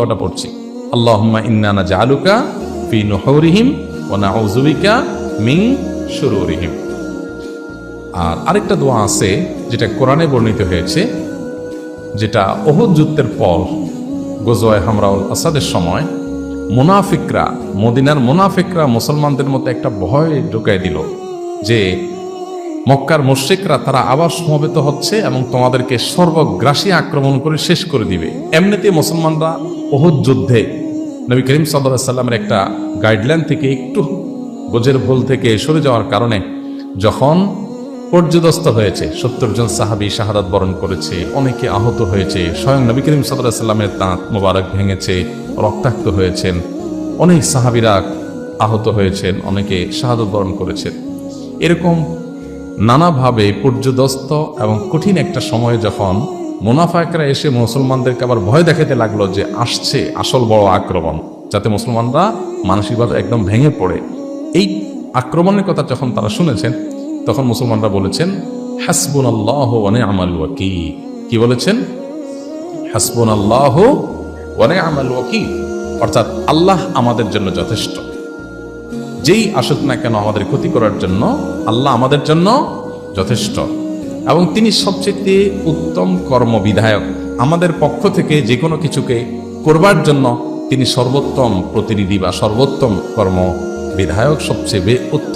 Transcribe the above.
ওটা পড়ছি, আল্লাহুম্মা ইন্না নাজআলুকা ফি নুহুরিহিম ওয়া নাউযু বিকা মিন শুরুরিহিম। আর আরেকটা দোয়া আছে যেটা কোরআনে বর্ণিত হয়েছে, যেটা উহুদ যুদ্ধের পর গজওয়ায়ে হামরাউল আসাদের সময় মুনাফিকরা, মদিনার মুনাফিকরা মুসলমানদের মধ্যে একটা ভয় ঢুকাই দিল যে মক্কার মুশরিকরা তারা আবার সমবেত হচ্ছে এবং তোমাদেরকে সর্বগ্রাসী আক্রমণ করে শেষ করে দিবে। এমনিতে মুসলমানরা উহুদ যুদ্ধে নবী করিম সাল্লাল্লাহু আলাইহি সাল্লামের একটা গাইডলাইন থেকে একটু বোঝের ভুল থেকে সরে যাওয়ার কারণে যখন পর্যদস্ত হয়েছে, 70 জন সাহাবী শাহাদাত বরণ করেছে, অনেকে আহত হয়েছে, স্বয়ং নবী করিম সাল্লাল্লাহু আলাইহি সাল্লামের দাঁত মোবারক ভেঙেছে, রক্তাক্ত হয়েছেন, অনেক সাহাবীরা আহত হয়েছেন, অনেকে শাহাদাত বরণ করেছেন। এরকম নানাভাবে পর্যদস্ত এবং কঠিন একটা সময়ে যখন মুনাফিকরা এসে মুসলমানদেরকে আবার ভয় দেখাতে লাগলো যে আসছে আসল বড় আক্রমণ, যাতে মুসলমানরা মানসিকভাবে একদম ভেঙে পড়ে, এই আক্রমণের কথা যখন তারা শুনেছেন তখন মুসলমানরা বলেছেন হাসবুনাল্লাহু ওয়া নি'মাল ওয়াকিল। কি বলেছেন? হাসবুনাল্লাহু ওয়া নি'মাল ওয়াকিল, অর্থাৎ আল্লাহ আমাদের জন্য যথেষ্ট। যেই আসুক না কেন আমাদের ক্ষতি করার জন্য আল্লাহ আমাদের জন্য যথেষ্ট, এবং তিনি সবচেয়ে উত্তম কর্মবিধায়ক। আমাদের পক্ষ থেকে যে কোনো কিছুকে করবার জন্য তিনি সর্বোত্তম প্রতিনিধি বা সর্বোত্তম কর্মবিধায়ক, সবচেয়ে উত্তম